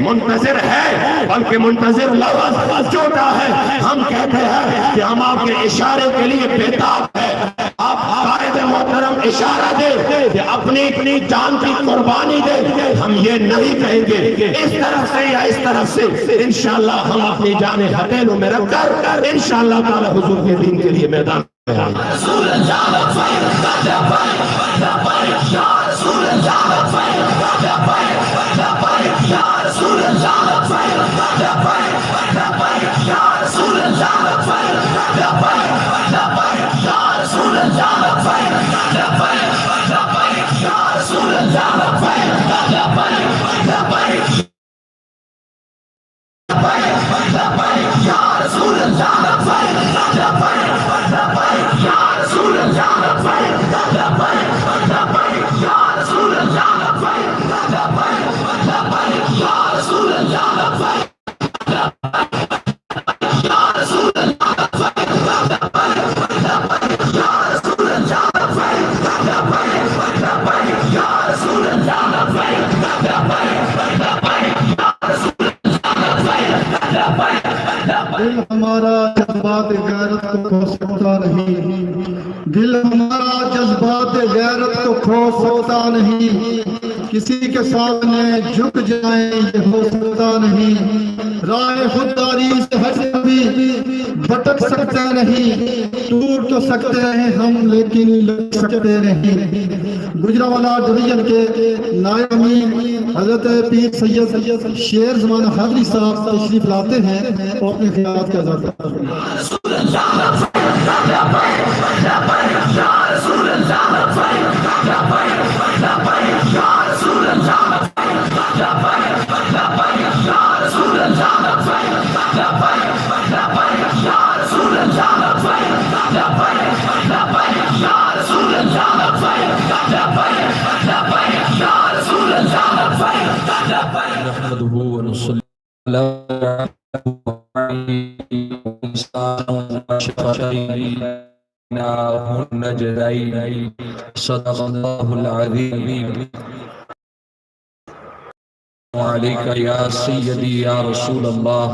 منتظر ہے، بلکہ منتظر لفظ جھوٹا ہے۔ ہم کہتے ہیں کہ ہم آپ کے اشارے کے لیے بیتاب ہے، آپ قائد محترم اشارہ دے کہ اپنی جان کی قربانی دے، ہم یہ نہیں کہیں گے اس طرف سے یا اس طرف سے، انشاءاللہ ہم اپنی جانیں ہتھیلوں میں رکھ کر انشاءاللہ تعالی حضور کے دین کے لیے میدان میں آئیں گے۔ رسول اللہ دل ہمارا جذبات غیرت کو کھو سکتا نہیں، دل ہمارا جذبات غیرت کو کھو سکتا نہیں، کسی کے سامنے جھک جائیں یہ ہو سکتا نہیں، راہ خودداری سے ہٹ کبھی بھٹک سکتے نہیں، ٹوٹ تو سکتے ہیں ہم لیکن لگ سکتے نہیں۔ گجرانوالہ ڈویژن کے نائب امین حضرت پیر سید شیر زمانہ حاضری صاحب تشریف لاتے ہیں اور اپنے خیالات کا اظہار کرتے ہیں۔ صدق اللہ العظیم علیکہ یا سیدی یا رسول اللہ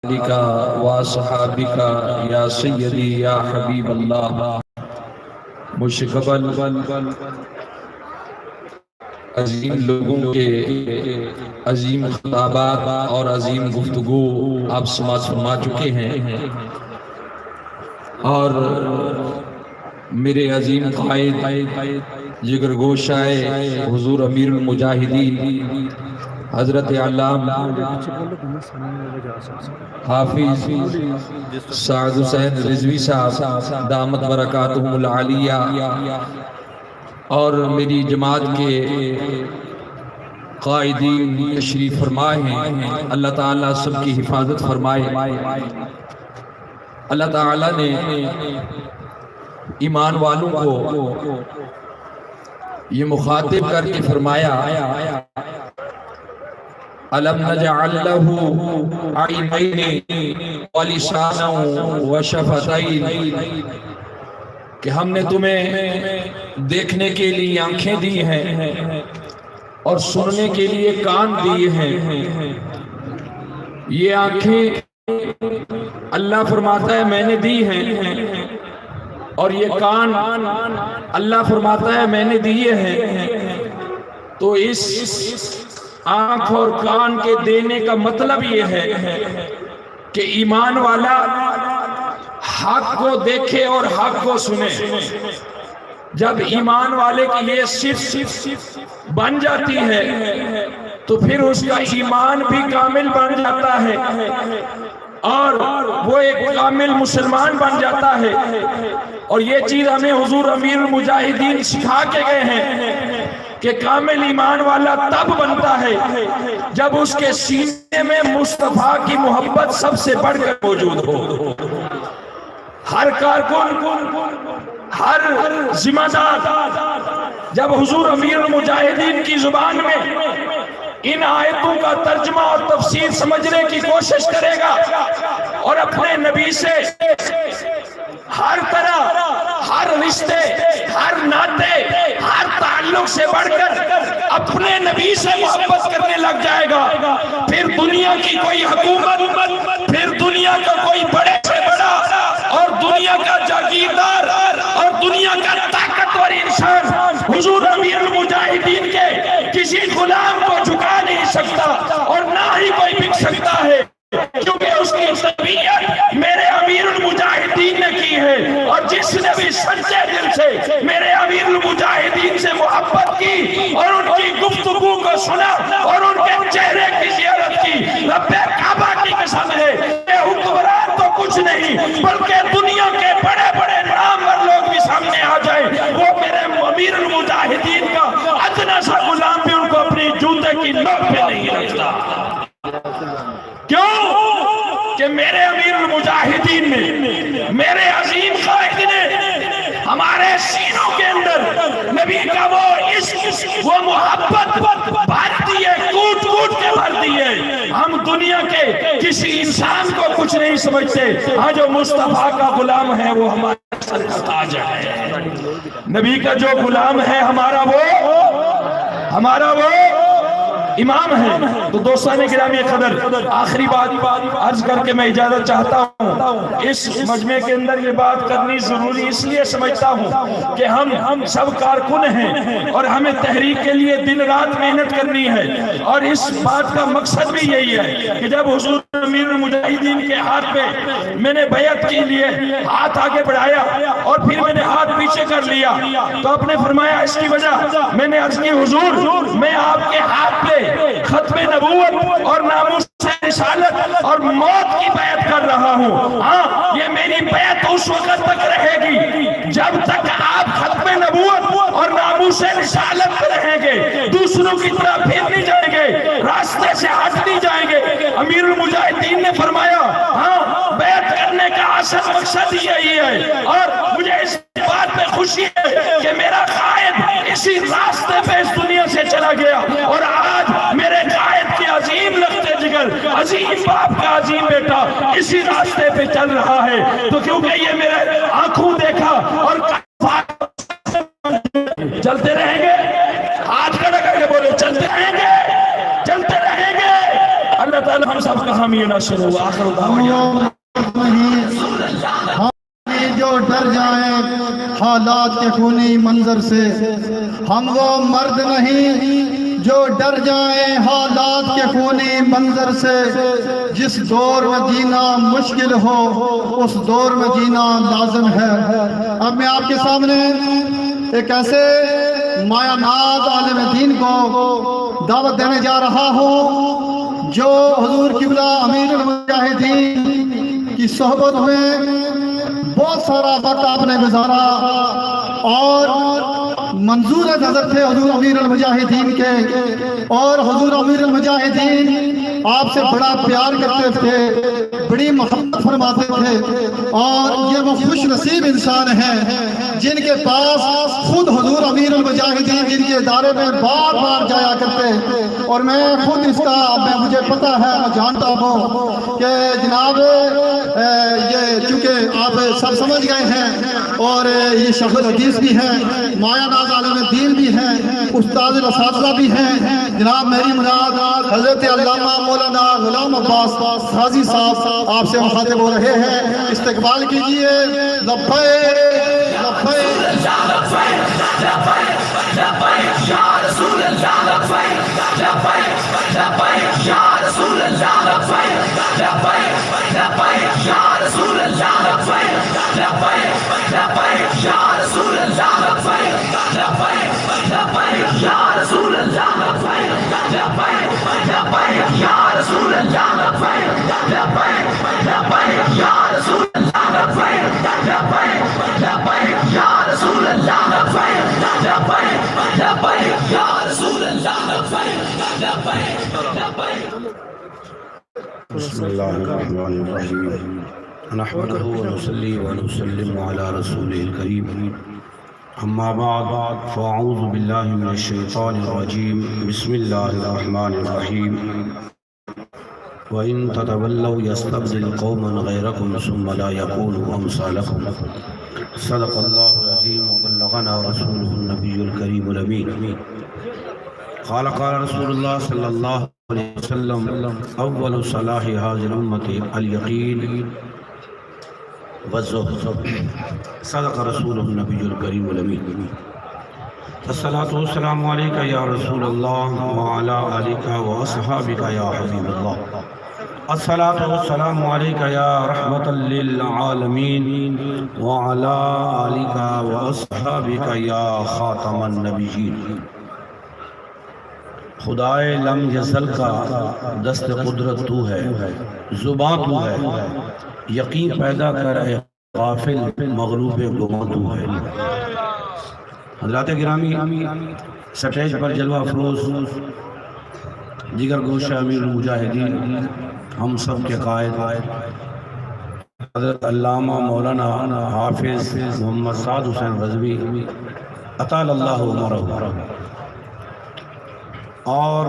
علیکہ و صحابکہ یا سیدی یا حبیب اللہ۔ مجھ سے قبل عظیم لوگوں کے عظیم خطابات اور عظیم گفتگو آپ سماعت فرما چکے ہیں، اور میرے عظیم قائد جگر گوشائے حضور امیر المجاہدین حضرت علامہ حافظ سعد حسین رضوی صاحب دامت برکاتہم العالیہ اور میری جماعت کے قائدین تشریف فرمائے ہیں، اللہ تعالیٰ سب کی حفاظت فرمائے۔ اللہ تعالیٰ نے ایمان والوں کو یہ مخاطب کر کے فرمایا أَلَمْ نَجْعَلْ لَهُ عَيْنَيْنِ وَلِسَانًا وَشَفَتَيْنِ، کہ ہم نے تمہیں دیکھنے کے لیے آنکھیں دی ہیں اور سننے کے لیے کان دیے ہیں۔ یہ آنکھیں اللہ فرماتا ہے میں نے دی ہیں، اور یہ کان اللہ فرماتا ہے میں نے دیے ہیں۔ تو اس آنکھ اور کان کے دینے کا مطلب یہ ہے کہ ایمان والا حق کو دیکھے اور حق کو سنے۔ جب ایمان والے کی یہ صرف بن جاتی ہے تو پھر اس کا ایمان بھی کامل بن جاتا ہے اور وہ ایک کامل مسلمان بن جاتا ہے۔ اور یہ چیز ہمیں حضور امیر المجاہدین سکھا کے گئے ہیں کہ کامل ایمان والا تب بنتا ہے جب اس کے سینے میں مصطفیٰ کی محبت سب سے بڑھ کر موجود ہو۔ ہر کارکن، ہر ذمہ دار جب حضور امیر المجاہدین کی زبان میں ان آیتوں کا ترجمہ اور تفسیر سمجھنے کی کوشش کرے گا اور اپنے نبی سے ہر طرح، ہر رشتے، ہر ناطے، ہر تعلق سے بڑھ کر اپنے نبی سے محبت کرنے لگ جائے گا، پھر دنیا کی کوئی حکومت، پھر دنیا کا کوئی بڑے سے بڑا اور دنیا کا جاگیردار اور دنیا کا طاقتور انسان حضور امیر المجاہدین کے کسی غلام کو جھکا نہیں سکتا اور نہ ہی کوئی بک سکتا ہے، کیونکہ اس کی تربیت میرے امیر المجاہدین نے کی ہے، اور جس نے بھی سچے دل سے میرے امیر المجاہدین سے محبت کی اور ان کی گفتگو کو سنا اور ان کے چہرے کی زیارت کی، رب کعبہ کی قسم ہے کہ حکمران تو کچھ نہیں بلکہ دنیا کے بڑے بڑے نامور لوگ بھی سامنے آ جائیں، وہ میرے امیر المجاہدین کا ادنا سا غلام بھی ان کو اپنی جوتے کی نوک پہ نہیں رکھتا۔ کیوں؟ کہ میرے امیر المجاہدین نے، میرے عظیم قائد نے ہمارے سینوں کے اندر نبی کا وہ عشق، وہ محبت بھر دی ہے، کوٹ کوٹ کے بھر دی ہے۔ ہم دنیا کے کسی انسان کو کچھ نہیں سمجھتے، ہاں جو مصطفیٰ کا غلام ہے وہ ہمارا سر کا تاج ہے، نبی کا جو غلام ہے ہمارا وہ امام ہے۔ تو دوستان گرامی قدر، آخری بات عرض کر کے میں اجازت چاہتا ہوں، اس مجمع کے اندر یہ بات کرنی ضروری اس لیے سمجھتا ہوں کہ ہم سب کارکن ہیں اور ہمیں تحریک کے لیے دن رات محنت کرنی ہے، اور اس بات کا مقصد بھی یہی ہے کہ جب حضور امیر المجاہدین کے ہاتھ پہ میں نے بیعت کے لیے ہاتھ آگے بڑھایا اور پھر میں نے ہاتھ پیچھے کر لیا، تو آپ نے فرمایا اس کی وجہ میں نے عرض کی حضور میں آپ کے ہاتھ پہ ختم نبوت اور ناموس رسالت اور موت کی بیعت کر رہا ہوں۔ ہاں، یہ میری بیعت اس وقت تک رہے گی جب تک آپ ختم نبوت اور ناموس رسالت پہ رہیں گے، دوسروں کی طرف پھر نہیں جائیں گے، راستے سے ہٹ نہیں جائیں گے۔ امیر المجاہدین نے فرمایا ہاں، بیعت کرنے کا اصل مقصد یہی ہے، اور مجھے اس بات پہ خوشی ہے کہ میرا قائد اسی راستے پہ اس دنیا سے چلا گیا، اور آج میرے قائد کی عظیم لخت جگر، عظیم باپ کا عظیم بیٹا اسی راستے پہ چل رہا ہے۔ تو کیونکہ یہ میرے آنکھوں دیکھا اور چلتے رہیں گے، ہاتھ کھڑا کر کے بولے چلتے رہیں گے، چلتے رہیں گے۔ اللہ تعالی ہم سب کا حامی ناصر ہو۔ آخر دعوانا جو ڈر جائیں حالات کے خونی منظر سے، ہم وہ مرد نہیں جو ڈر جائیں حالات کے خونی منظر سے، جس دور میں جینا مشکل ہو اس دور میں جینا لازم ہے۔ اب میں آپ کے سامنے ایک ایسے مایہ ناز عالم دین کو دعوت دینے جا رہا ہوں جو حضور قبلہ امیر المجاہدین کی صحبت میں بہت سارا وقت آپ نے گزارا اور منظور نظر تھے حضور امیر المجاہدین کے، اور حضور امیر المجاہدین آپ سے بڑا پیار کرتے تھے، بڑی محبت فرماتے تھے، اور یہ وہ خوش نصیب انسان ہیں جن کے پاس خود حضور امیر المجاہدین جن کے ادارے میں بار بار جایا کرتے، اور میں خود اس کا مجھے پتہ ہے، میں جانتا ہوں کہ جناب یہ چونکہ آپ سب سمجھ گئے ہیں اور یہ شیخ الحدیث بھی ہیں، مایہ ناز عالم دین بھی ہیں، استاد الاساتذہ بھی ہیں، جناب میری مراد حضرت علامہ مولانا غلام عباس غازی صاحب آپ سے مخاطب ہو رہے ہیں، استقبال کیجئے۔ لبیک لبیک یا رسول اللہ، لبیک لبیک یا رسول اللہ، لبیک لبیک یا رسول اللہ، لبیک لبیک یا رسول اللہ، لبیک لبیک یا رسول اللہ، لبیک لبیک یا رسول اللہ، لبیک لبیک یا رسول اللہ، لبیک لبیک یا رسول اللہ، لبیک لبیک یا رسول اللہ، لبیک۔ بسم اللہ الرحمن الرحیم، نحمده ونصلي ونسلم على رسوله الكريم، اما بعد فاعوذ باللہ من الشیطان الرجیم، بسم اللہ الرحمن الرحیم۔ وَإِن تَتَوَلَّوْا يَسْتَبْدِلْ قَوْمًا غَيْرَكُمْ ثُمَّ لَا يَكُونُوا أَمْثَالَكُمْ صدق اللہ العظیم وبلغنا رسوله النبی الکریم الامین قال قال رسول اللہ صلی اللہ علیہ وسلم اول صلاح هذه الامة اليقین والزہد صدق رسوله النبی الکریم الامین الصلاة والسلام علیکہ یا رسول اللہ وعلا آلکہ واصحابکہ یا حبیب اللہ الصلاة والسلام علیکہ یا رحمت للعالمین وعلا آلکہ واصحابکہ یا خاتم النبیین خدائے لم یزل کا دست قدرت تو ہے زبان تو ہے یقین پیدا کر اے غافل مغلوب گمان تو ہے حضرات گرامی سٹیج پر جلوہ افروز دیگر گوشہ امیر المجاہدین ہم سب کے قائد حضرت علامہ مولانا حافظ محمد سعد حسین رضوی اطال اللہ عمرہ اور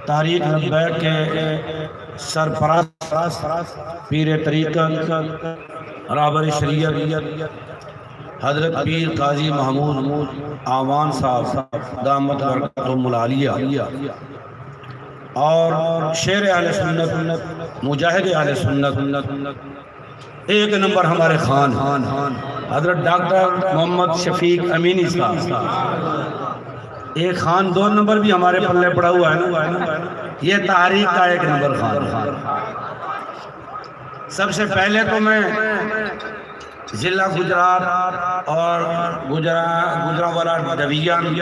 تحریک لبیک کے سرپرست پیر طریقت رہبر شریعت حضرت پیر قاضی محمود آوان صاحب دامت برکاتہم العالیہ اور شیر اہل سنت مجاہد اہل سنت ایک نمبر ہمارے خان حضرت ڈاکٹر محمد شفیق امینی صاحب ایک خان دو نمبر بھی ہمارے پلے پڑا ہوا ہے نا یہ تحریک کا ایک نمبر خان سب سے پہلے تو میں ضلع گجرات اور گجرانوالہ ڈویژن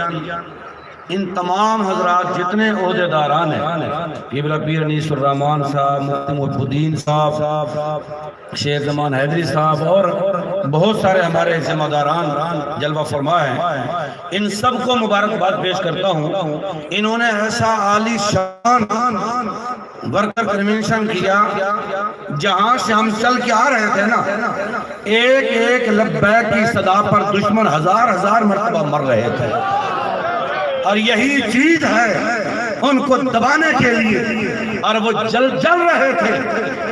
ان تمام حضرات جتنے عہدیداران ہیں قبلہ پیر انیس الرحمن صاحب مفتی محب الدین صاحب شیخ زمان حیدری صاحب اور بہت سارے ہمارے ذمہ داران جلوہ فرما ہیں ان سب کو مبارکباد پیش کرتا ہوں انہوں نے ایسا عالی شان ورکر کنونشن کیا جہاں سے ہم چل کے آ رہے تھے نا ایک ایک لبیک کی صدا پر دشمن ہزار مرتبہ مر رہے تھے اور یہی چیز ہے ان کو دبانے کے لیے اور وہ جل رہے تھے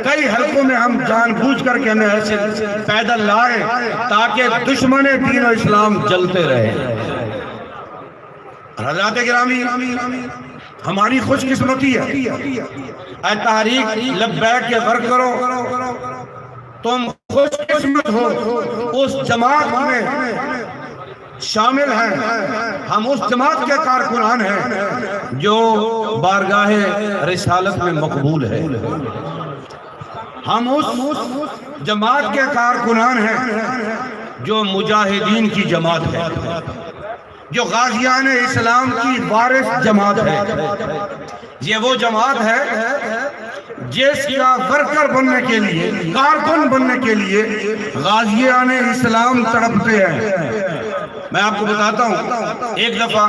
کئی حلقوں میں ہم جان بوجھ کر کے ہمیں ایسے پیدل لائے تاکہ دشمن دین و اسلام جلتے رہے حضرات گرامی ہماری خوش قسمتی ہے اے تحریک لبیک کے ورکروں تم خوش قسمت ہو اس جماعت میں شامل ہیں ہم اس جماعت کے کارکنان ہیں جو بارگاہ رسالت میں مقبول ہے ہم اس جماعت کے کارکنان ہیں جو مجاہدین کی جماعت ہے جو غازیان اسلام کی وارث جماعت ہے یہ وہ جماعت ہے جس کا ورکر بننے کے لیے کارکن بننے کے لیے غازیان اسلام تڑپتے ہیں میں آپ کو بتاتا ہوں ایک دفعہ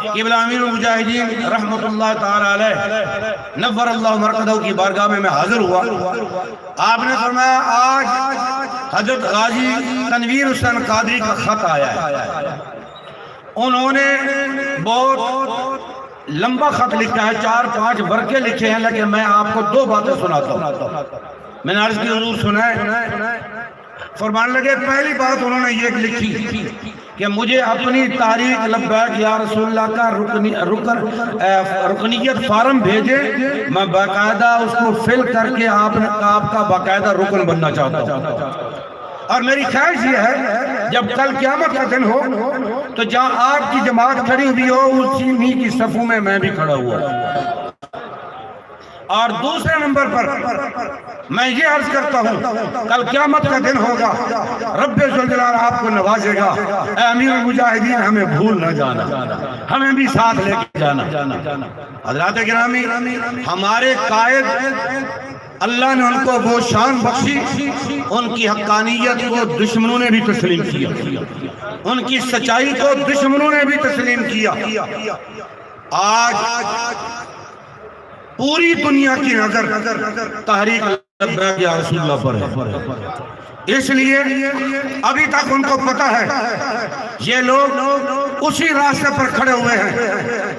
قبلہ امیر المجاہدین رحمت اللہ تعالی علیہ نور اللہ مرقدہ کی بارگاہ میں حاضر ہوا آپ نے فرمایا آج حضرت غازی تنویر حسین قادری کا خط آیا ہے انہوں نے بہت لمبا خط لکھا ہے 4-5 ورقے لکھے ہیں لیکن میں آپ کو 2 باتیں سناتا ہوں میں نے عرض کی حضور سنائے فرمان لگے پہلی بات انہوں نے یہ لکھی کہ مجھے اپنی تحریک لبیک یا رسول اللہ کا رکنیت فارم بھیجے میں باقاعدہ اس کو فل کر کے آپ کا باقاعدہ رکن بننا چاہتا ہوں اور میری خواہش یہ ہے جب کل قیامت کا دن ہو تو جہاں آپ کی جماعت کھڑی ہوئی ہو اسی کی صفوں میں بھی کھڑا ہوا اور دوسرے نمبر پر میں یہ عرض کرتا ہوں کل قیامت کا دن ہوگا رب ذوالجلال آپ کو نوازے گا اے امیر المجاہدین ہمیں بھول نہ جانا ہمیں بھی ساتھ لے کے جانا حضرات گرامی ہمارے قائد اللہ نے ان کو وہ شان بخشی ان کی حقانیت کو دشمنوں نے بھی تسلیم کیا ان کی سچائی کو دشمنوں نے بھی تسلیم کیا آج پوری دنیا کی نظر تحریک لبیک یا رسول اللہ پر، اس لیے ابھی تک ان کو پتا ہے یہ لوگ اسی راستے پر کھڑے ہوئے ہیں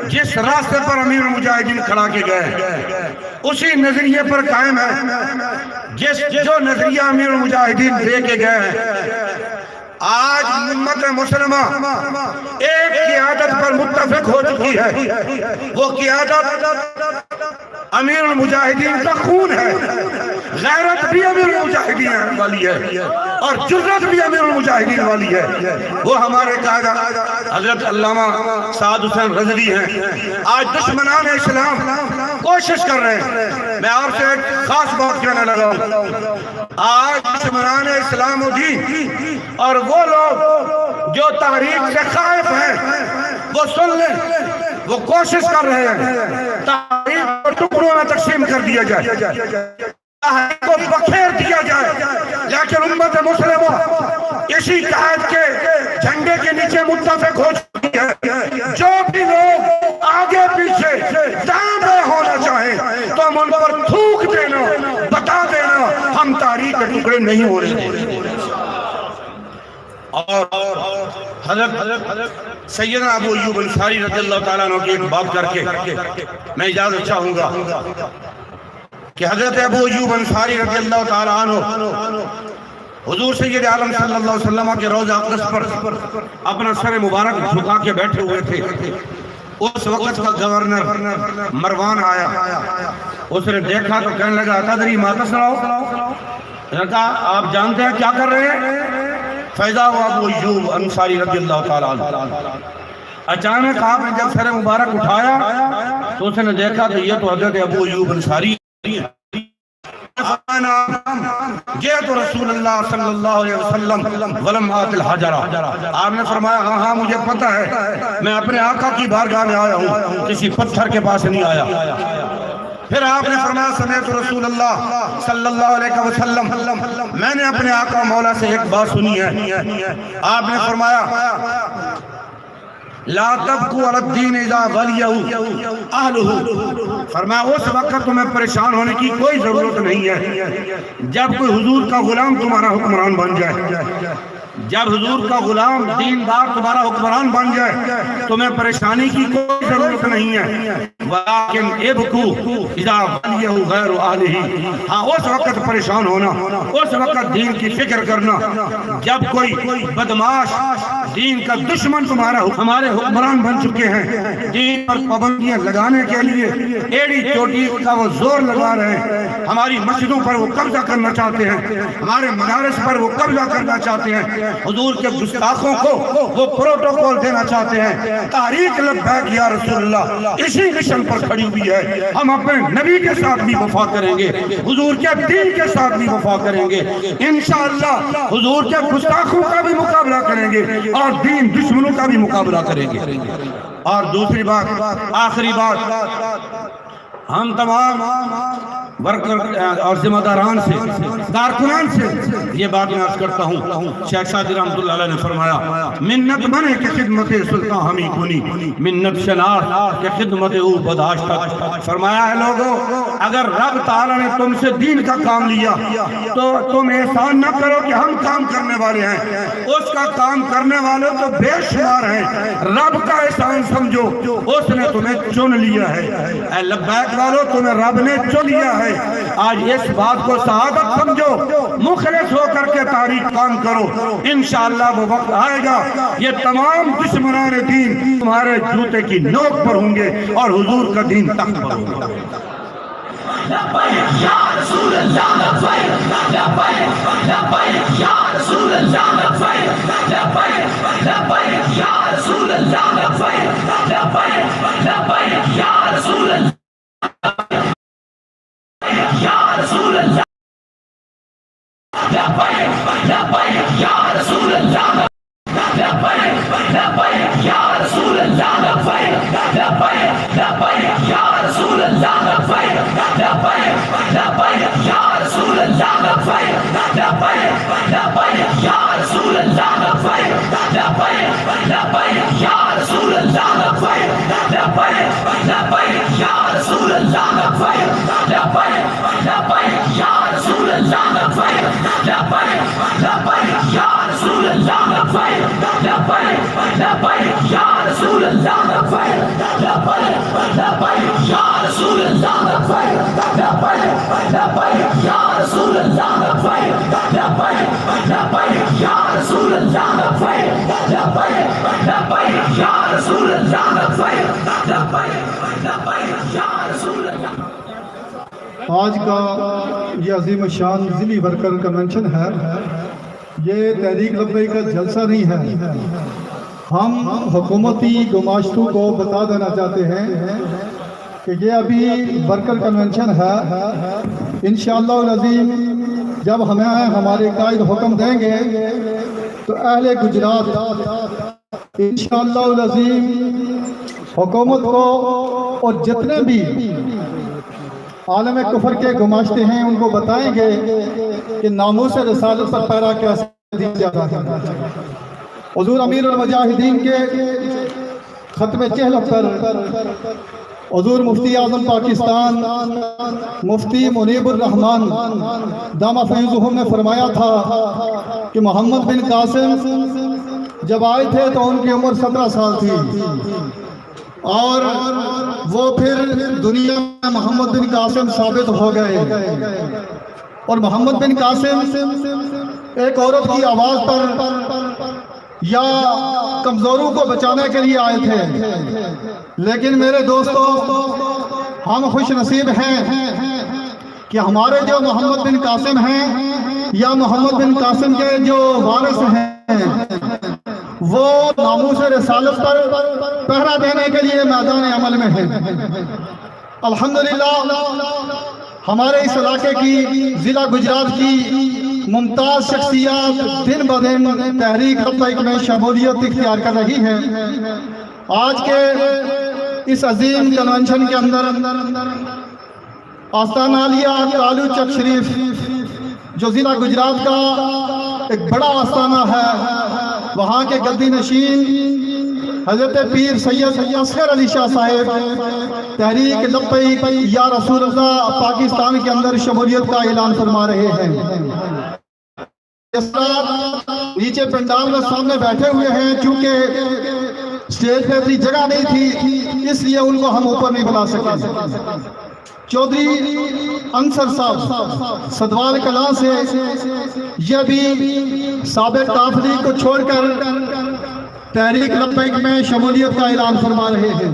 جس راستے پر امیر المجاہدین کھڑا کے گئے، اسی نظریے پر قائم ہے جو نظریہ امیر المجاہدین دے کے گئے ہیں۔ آج امت مسلمہ ایک قیادت پر متفق ہو چکی ہے، وہ قیادت امیر المجاہدین کا خون ہے، غیرت بھی امیر المجاہدین والی ہے اور جرت بھی امیر المجاہدین والی ہے۔ وہ ہمارے قائد حضرت علامہ سعد حسین رضوی ہیں۔ آج دشمنان اسلام کوشش کر رہے ہیں، میں آپ سے ایک خاص بات کہنے لگا ہوں، آج دشمنان اسلام و دین اور وہ لوگ جو تحریک سے خائف ہیں وہ سن لیں، وہ کوشش کر رہے ہیں تحریک کو ٹکڑوں میں تقسیم کر دیا جائے، تحریک کو بکھیر دیا جائے، لیکن امت مسلمہ اسی قائد کے جھنڈے کے نیچے متفق ہو چکی ہے۔ جو بھی لوگ آگے پیچھے دائیں بائیں ہونا چاہیں تو ہم ان پر تھوک دینا، بتا دینا ہم تحریک کے ٹکڑے نہیں ہو رہے۔ اور حضرت سیدنا ابو ایوب انصاری رضی اللہ تعالیٰ عنہ کی ایک بات کر کے میں اجازت چاہوں گا کہ حضرت ابو ایوب انصاری رضی اللہ تعالیٰ عنہ حضور سید عالم صلی اللہ علیہ وسلم کے روضہ اقدس پر اپنا سر مبارک جھکا کے بیٹھے ہوئے تھے۔ اس وقت کا گورنر مروان آیا، اس نے دیکھا تو کہنے لگا تدری ما تسرعو، نے کہا آپ جانتے ہیں کیا کر رہے ہیں؟ فیضا ہوا ابو ایوب انصاری رضی اللہ تعالیٰ عنہ۔ اچانک آپ نے جب سر مبارک اٹھایا تو اس نے دیکھا تو یہ تو حضرت ابو ایوب انصاری جئت رسول اللہ صلی اللہ علیہ وسلم ولم آت الحجرہ، آپ نے فرمایا ہاں مجھے پتا ہے میں اپنے آقا کی بارگاہ میں آیا ہوں، کسی پتھر کے پاس نہیں آیا۔ پھر آپ نے فرمایا سمیت رسول اللہ صلی اللہ علیہ وسلم، میں نے اپنے آقا مولا سے ایک بات سنی ہے، آپ نے فرمایا لا تبقوا علی الدین اذا ولیہ اہلہ، فرمایا اس وقت تمہیں پریشان ہونے کی کوئی ضرورت نہیں ہے جب کوئی حضور کا غلام تمہارا حکمران بن جائے، جب حضور کا غلام دیندار تمہارا حکمران بن جائے تمہیں پریشانی کی کوئی ضرورت نہیں ہے، ولیکن ابکوا اذا ولیہ غیر اہلہ، ہاں اس وقت پریشان ہونا، اس وقت دین کی فکر کرنا جب کوئی بدماش دین کا دشمن ہمارے حکمران بن چکے ہیں، دین پر پابندیاں لگانے کے لیے ایڑی چوٹی کا وہ زور لگا رہے ہیں، ہماری مسجدوں پر وہ قبضہ کرنا چاہتے ہیں، ہمارے مدارس پر وہ قبضہ کرنا چاہتے ہیں، حضور کے گستاخوں کو وہ پروٹوکول دینا چاہتے ہیں۔ تحریک لبیک یا رسول اللہ اسی مشن پر کھڑی ہوئی ہے، ہم اپنے نبی کے ساتھ بھی وفا کریں گے، حضور کے دین کے ساتھ بھی وفا کریں گے، انشاءاللہ حضور کے گستاخوں کا بھی مقابلہ کریں گے اور دین دشمنوں کا بھی مقابلہ کریں گے۔ اور دوسری بات، آخری بات، ہم تمام ورکر اور ذمہ داران سے، کارکنان سے یہ بات میں عرض کرتا ہوں، شیخ شادی رحمت اللہ علیہ نے فرمایا منت بنے کہ خدمت سلطان ہمی کنی، منت شنار کہ خدمت او بداشت، فرمایا ہے لوگوں اگر رب تعالیٰ نے تم سے دین کا کام لیا تو تم احسان نہ کرو کہ ہم کام کرنے والے ہیں، اس کا کام کرنے والے تو بے شمار ہیں، رب کا احسان سمجھو اس نے تمہیں چن لیا ہے، اے لبیک والو تمہیں رب نے چن لیا ہے۔ آج اس بات کو سعادت سمجھو، مخلص ہو کر کے تاریخ کام کرو، انشاءاللہ وہ وقت آئے گا یہ تمام دشمنان دین تمہارے جوتے کی نوک پر ہوں گے اور حضور کا دین تخت پر ہوگا۔ لبیک یا رسول اللہ، لبیک لبیک لبیک یا رسول اللہ، لبیک لبیک لبیک یا رسول اللہ، لبیک لبیک لبیک یا رسول اللہ، یا رسول اللہ، لبیک لبیک یا رسول اللہ، لبیک لبیک یا رسول اللہ، لبیک لبیک لبیک یا رسول اللہ، لبیک لبیک لبیک یا رسول اللہ، لبیک لبیک لبیک یا رسول اللہ، لبیک لبیک لبیک یا رسول اللہ، لبیک لبیک لبیک یا رسول اللہ، لبیک لبیک لبیک یا رسول آج کا یہ عظیم شان ضلعی ورکر کنونشن ہے، یہ تحریک لبیک کا جلسہ نہیں ہے۔ ہم حکومتی گماشتوں کو بتا دینا چاہتے ہیں کہ یہ ابھی ورکر کنونشن ہے۔ انشاءاللہ العظیم جب ہمیں ہمارے قائد حکم دیں گے تو اہل گجرات انشاءاللہ العظیم حکومت کو اور جتنے بھی عالم کفر کے گماشتے ہیں ان کو بتائیں گے کہ ناموس رسالت پر پہرا کیسے دیا جاتا ہے۔ حضور امیر المجاہدین کے ختم چہلم پر حضور مفتی اعظم پاکستان مفتی منیب الرحمن دامہ فیضہم نے فرمایا تھا کہ محمد بن قاسم جب آئے تھے تو ان کی عمر 17 سال تھی، اور وہ پھر دنیا میں محمد بن قاسم ثابت ہو گئے، اور محمد بن قاسم ایک عورت کی آواز پر یا کمزوروں کو بچانے کے لیے آئے تھے۔ لیکن میرے دوستو، ہم خوش نصیب ہیں کہ ہمارے جو محمد بن قاسم ہیں یا محمد بن قاسم کے جو وارث ہیں وہ ناموس رسالت پر پہرا دینے کے لیے میدان عمل میں ہیں۔ الحمدللہ ہمارے اس علاقے کی ضلع گجرات کی ممتاز شخصیات دن بدن تحریک لبیک میں شمولیت اختیار کر رہی ہیں۔ آج کے اس عظیم کنونشن کے اندر آستانہ عالیہ کالو چک شریف جو ضلع گجرات کا ایک بڑا آستانہ ہے، وہاں کے گدی نشین حضرت پیر سید اصغر علی شاہ صاحب تحریک لبیک یا رسول اللہ پاکستان کے اندر شمولیت کا اعلان فرما رہے ہیں۔ نیچے پنڈال میں سامنے بیٹھے ہوئے ہیں، چونکہ اسٹیج پہ اتنی جگہ نہیں تھی اس لیے ان کو ہم اوپر نہیں بلا سکے۔ چودھری انصر صاحب صدوال کلاں سے یہ بھی سابق قافلے کو چھوڑ کر تحریک لبیک میں شمولیت کا اعلان فرما رہے ہیں۔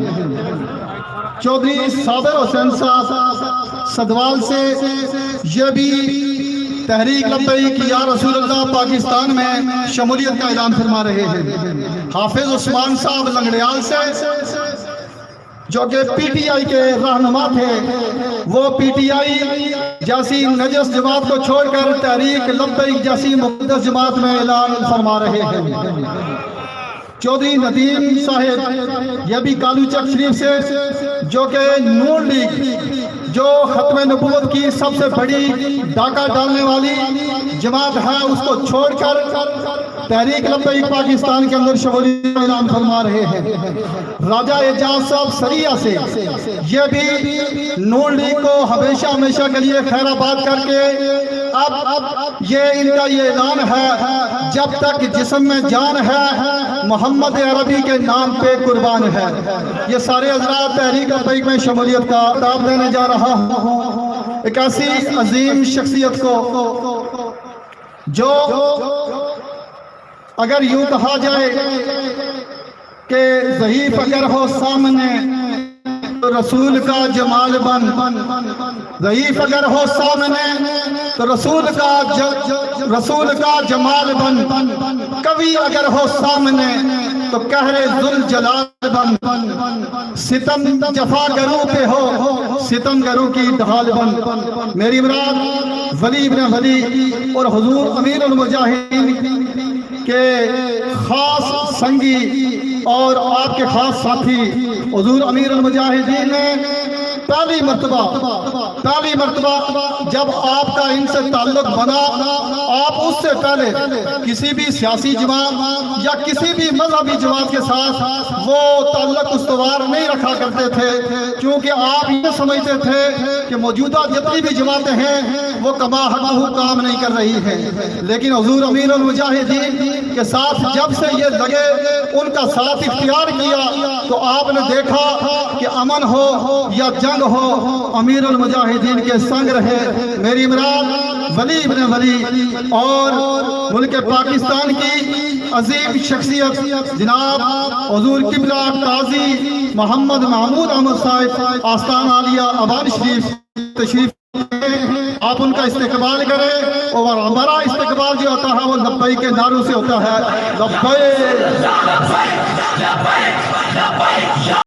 چودھری صابر حسین صاحب صدوال سے یہ بھی تحریک لبیک یا رسول اللہ پاکستان میں شمولیت کا اعلان فرما رہے ہیں۔ حافظ عثمان صاحب لنگڑیال سے جو کہ پی ٹی آئی کے رہنما تھے، وہ پی ٹی آئی جیسی نجس جماعت کو چھوڑ کر تحریک لبیک جیسی مقدس جماعت میں اعلان فرما رہے ہیں۔ چودھری ندیم صاحب یہ بھی کالو چک شریف سے جو کہ نون لیگ جو ختم نبوت کی سب سے بڑی ڈاکہ ڈالنے والی جماعت ہے اس کو چھوڑ کر تحریک لبیک پاکستان کے اندر شمولیت کا اعلان فرما رہے ہیں۔ راجہ اعجاز صاحب سریہ سے یہ بھی نون لیگ کو ہمیشہ کے لیے خیر آباد کر کے اب یہ ان کا یہ اعلان ہے جب تک جسم میں جان ہے محمد عربی کے نام پہ قربان ہے۔ یہ سارے حضرات تحریک لبیک میں شمولیت کا خطاب دینے جا رہا ہوں ایک ایسی عظیم شخصیت کو جو اگر یوں کہا جائے کہ ضعیف اگر ہو سامنے تو رسول کا جمال بن، ضعیف اگر ہو سامنے تو رسول کا جمال بن، کبھی اگر ہو سامنے تو قہر ذوالجلال بن، ستم جفا گروں پہ ہو ستم گروں کی ڈھال بن۔ میری مراد ولی ابن ولی اور حضور امیر المجاہدین کے خاص سنگی اور آپ کے خاص ساتھی حضور امیر المجاہدین نے پہلی مرتبہ جب آپ کا ان سے تعلق بنا، آپ اس سے پہلے کسی بھی سیاسی جماعت یا کسی بھی مذہبی جماعت کے ساتھ وہ تعلق استوار نہیں رکھا کرتے تھے، کیونکہ آپ یہ سمجھتے تھے کہ موجودہ جتنی بھی جماعتیں ہیں وہ کما حقہ کام نہیں کر رہی ہیں۔ لیکن حضور امیر المجاہدین کے ساتھ جب سے یہ لگے ان کا ساتھ اختیار کیا تو آپ نے دیکھا کہ امن ہو یا جنگ ہو امیر المجاہدین کے سنگ رہے۔ میری مراد ولی ابن ولی اور ملک پاکستان کی عظیم شخصیت جناب حضور قبلہ قاضی محمد محمود احمد صاحب آستانہ عالیہ ابان شریف تشریف آپ ان کا استقبال کریں، اور ہمارا استقبال جو ہوتا ہے وہ لبیک کے نعروں سے ہوتا ہے، لبیک